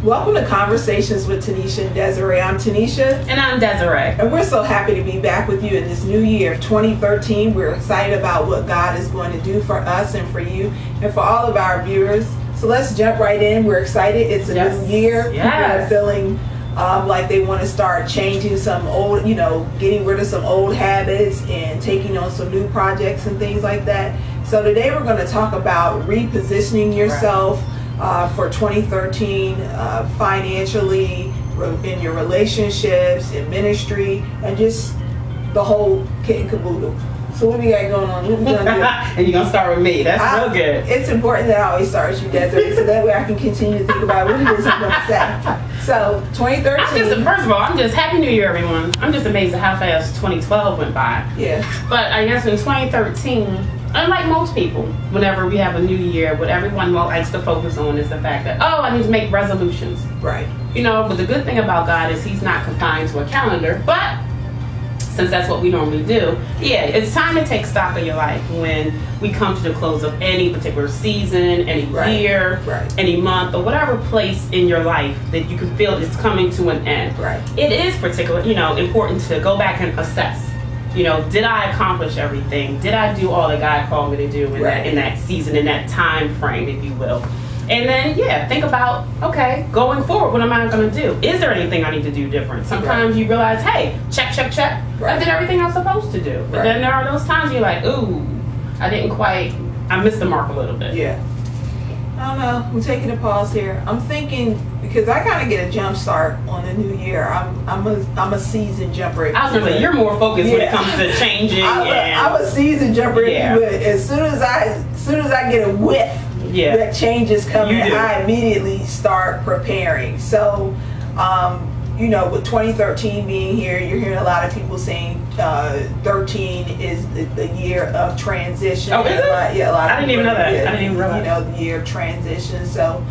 Welcome to Conversations with Tanesha and Desiree. I'm Tanesha. And I'm Desiree. And we're so happy to be back with you in this new year of 2013. We're excited about what God is going to do for us and for you and for all of our viewers. So let's jump right in. We're excited. It's a new year. Yes. People are feeling like they want to start changing some old, getting rid of some old habits and taking on some new projects and things like that. So today we're going to talk about repositioning yourself for 2013 financially, in your relationships, in ministry, and just the whole kit and caboodle. So what we got going on? What we gonna do? And you're going to start with me. That's real good. It's important that I always start with you, Desiree, so that way I can continue to think about what it is I'm going to say. So 2013. First of all, I'm just Happy New Year, everyone. I'm just amazed at how fast 2012 went by. Yeah. But I guess in 2013, unlike most people, whenever we have a new year, what everyone likes to focus on is the fact that, I need to make resolutions. Right. But the good thing about God is He's not confined to a calendar. But since that's what we normally do, it's time to take stock of your life when we come to the close of any particular season, any year, any month, or whatever place in your life that you can feel is coming to an end. Right. It is particularly, important to go back and assess. Did I accomplish everything? Did I do all that God called me to do in that season, in that time frame, if you will? And then, think about, going forward, what am I going to do? Is there anything I need to do different? Sometimes you realize, hey, check. I did everything I was supposed to do. But then there are those times you're like, ooh, I missed the mark a little bit. Yeah. I don't know. I'm taking a pause here. I'm thinking, because I kind of get a jump start on the new year. I'm a seasoned jumper. I was going to say, you're more focused when it comes to changing. I'm a seasoned jumper. As soon as I get a whiff that change is coming, I immediately start preparing. So, with 2013 being here, you're hearing a lot of people saying 13 is the year of transition. Oh, is it? A lot of I didn't even know that. I didn't even realize. The year of transition. So,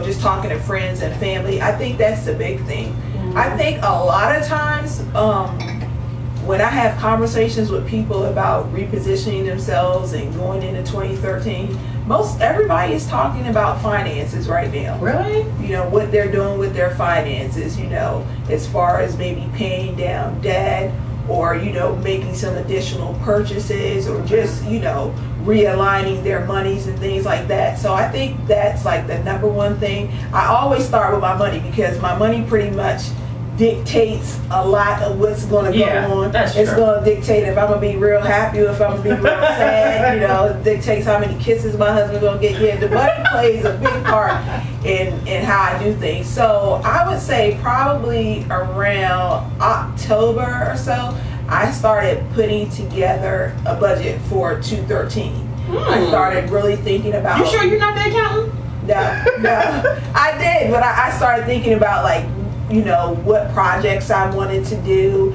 just talking to friends and family, I think that's the big thing. Mm-hmm. I think a lot of times when I have conversations with people about repositioning themselves and going into 2013, everybody is talking about finances right now. Really? What they're doing with their finances, as far as maybe paying down debt or, making some additional purchases or just, realigning their monies and things like that. So I think that's like the number one thing. I always start with my money because my money pretty much dictates a lot of what's going to go on. It's going to dictate if I'm going to be real happy or if I'm going to be real sad. It dictates how many kisses my husband's going to get. Yeah, the money plays a big part in how I do things. So I would say probably around October or so, I started putting together a budget for 2013. I started really thinking about... You sure you're not the accountant? No, I did, but I started thinking about what projects I wanted to do,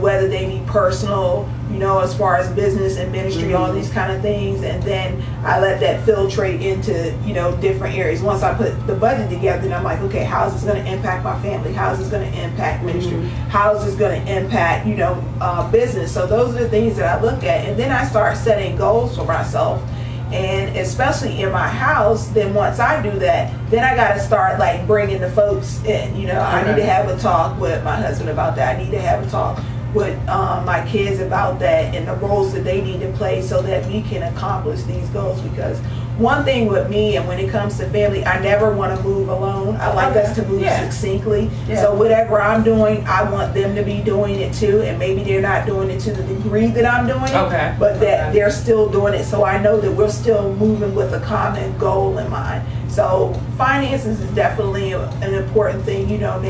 whether they be personal, as far as business and ministry, all these kind of things. And then I let that filtrate into, different areas. Once I put the budget together, then I'm like, okay, how is this going to impact my family? How is this going to impact ministry? How is this going to impact, business? So those are the things that I look at. And then I start setting goals for myself. And especially in my house, then once I do that, then I got to start bringing the folks in. I need to have a talk with my husband about that. I need to have a talk with my kids about that and the roles that they need to play so that we can accomplish these goals. Because one thing with me, and when it comes to family, I never want to move alone. I like us to move succinctly. So whatever I'm doing, I want them to be doing it too. And maybe they're not doing it to the degree that I'm doing it, but that they're still doing it. So I know that we're still moving with a common goal in mind. So finances is definitely an important thing. Now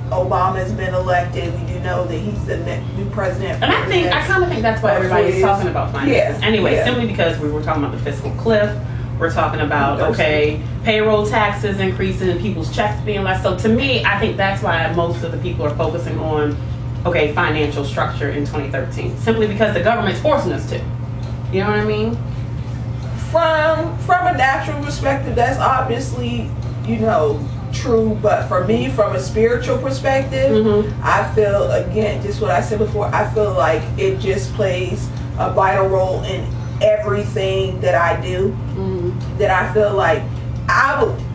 Obama's been elected. We do know that he's the new president. And I kind of think that's why everybody's talking about finances. Simply because we were talking about the fiscal cliff. We're talking about, payroll taxes increasing and people's checks being less. So to me, I think that's why most of the people are focusing on, financial structure in 2013. Simply because the government's forcing us to. You know what I mean? From a natural perspective, that's obviously, true, but for me, from a spiritual perspective, I feel, again, just what I said before, I feel like it just plays a vital role in everything that I do. That I feel like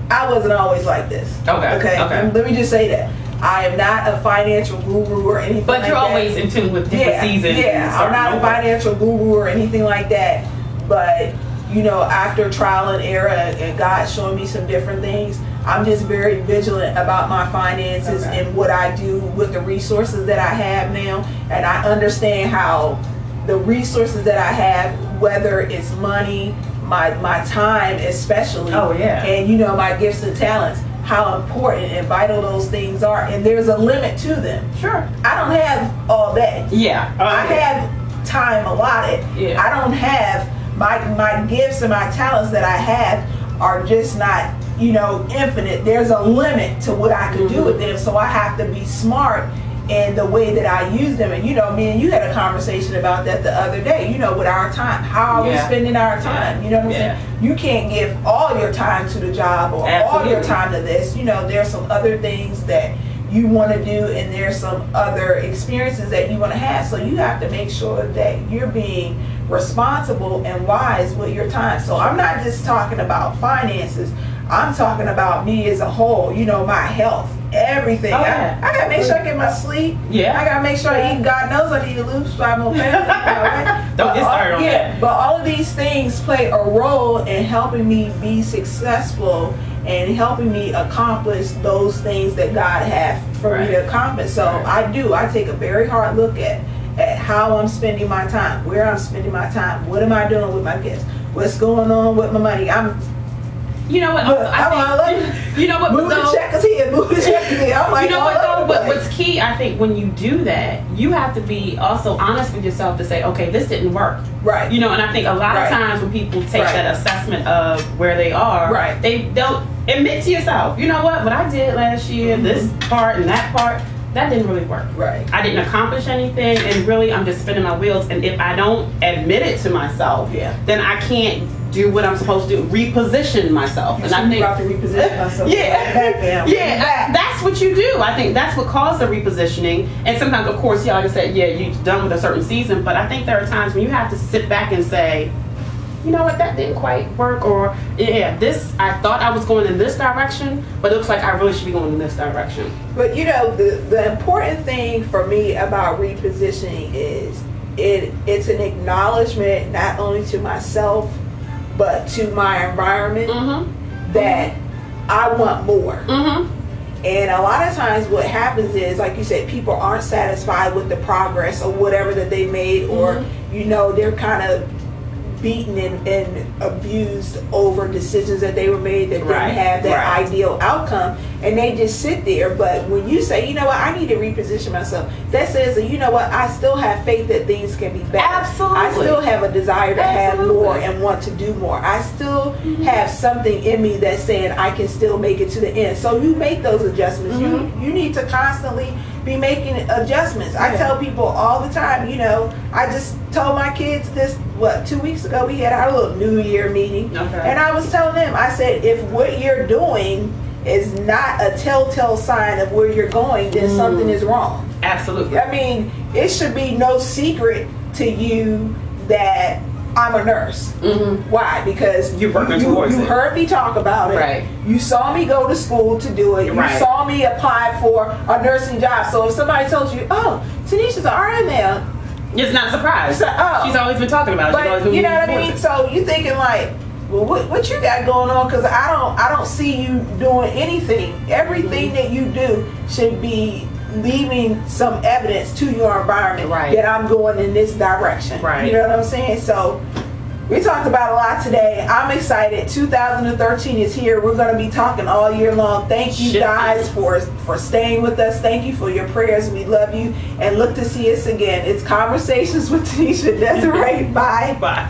I wasn't always like this. Okay. Let me just say that. I am not a financial guru or anything but like you're that. always in tune with different seasons. Yeah, I'm not a financial guru or anything like that. But, you know, after trial and error and God showing me some different things, I'm just very vigilant about my finances and what I do with the resources that I have now. And I understand how the resources that I have, whether it's money, my time especially, and, you know, my gifts and talents, how important and vital those things are, and there's a limit to them. Sure. I don't have all that. I have time allotted. I don't have my gifts and my talents that I have are just not, you know, infinite. There's a limit to what I can do with them, so I have to be smart in the way that I use them. And, you know, me and you had a conversation about that the other day, you know, with our time. How are we spending our time? You know what I'm saying? You can't give all your time to the job or all your time to this. You know, there's some other things that you want to do, and there's some other experiences that you want to have. So you have to make sure that you're being responsible and wise with your time. So I'm not just talking about finances. I'm talking about me as a whole, you know, my health, everything. I gotta make sure I get my sleep. I gotta make sure I eat. God knows I need to lose 5 more pounds. Don't get started on that. But all of these things play a role in helping me be successful and helping me accomplish those things that God has for me to accomplish. So I take a very hard look at how I'm spending my time, where I'm spending my time, what am I doing with my gifts, what's going on with my money. You know what? You know what? Move the checkers here, move the checkers here. I'm like, you know what though? What's key, I think, when you do that, you have to be also honest with yourself to say, okay, this didn't work. Right. You know, and I think a lot of times when people take that assessment of where they are, they'll admit to yourself, you know what I did last year, this part and that part, that didn't really work. I didn't accomplish anything, and really I'm just spinning my wheels. And if I don't admit it to myself, then I can't do what I'm supposed to do, reposition myself. And I think about to reposition myself. That's what you do. I think that's what caused the repositioning. And sometimes, of course, like I said, you're done with a certain season, but I think there are times when you have to sit back and say, you know what, that didn't quite work, or this, I thought I was going in this direction, but it looks like I really should be going in this direction. But you know, the important thing for me about repositioning is it's an acknowledgement not only to myself but to my environment that I want more. And a lot of times what happens is, like you said, people aren't satisfied with the progress or whatever that they made, or you know, they're kind of beaten and abused over decisions that they were made that didn't have that ideal outcome, and they just sit there. But when you say, you know what, I need to reposition myself, that says that, you know what, I still have faith that things can be better. I still have a desire to have more and want to do more. I still have something in me that's saying I can still make it to the end. So you make those adjustments. You need to constantly be making adjustments. I tell people all the time, you know, I just told my kids this, 2 weeks ago we had our little New Year meeting, and I was telling them, I said, if what you're doing is not a telltale sign of where you're going, then something is wrong. Absolutely. I mean, it should be no secret to you that I'm a nurse. Why? Because you heard me talk about it. You saw me go to school to do it. You saw me apply for a nursing job. So if somebody told you, oh, Tanesha's an RN now, it's not surprised. She's always been talking about it. But you know what I mean? So you thinking like, well, what you got going on? Because I don't see you doing anything. Everything that you do should be leaving some evidence to your environment that I'm going in this direction. You know what I'm saying? So we talked about a lot today. I'm excited. 2013 is here. We're going to be talking all year long. Thank you guys for staying with us. Thank you for your prayers. We love you, and look to see us again. It's Conversations with Tanesha. Desiree. Bye. Bye.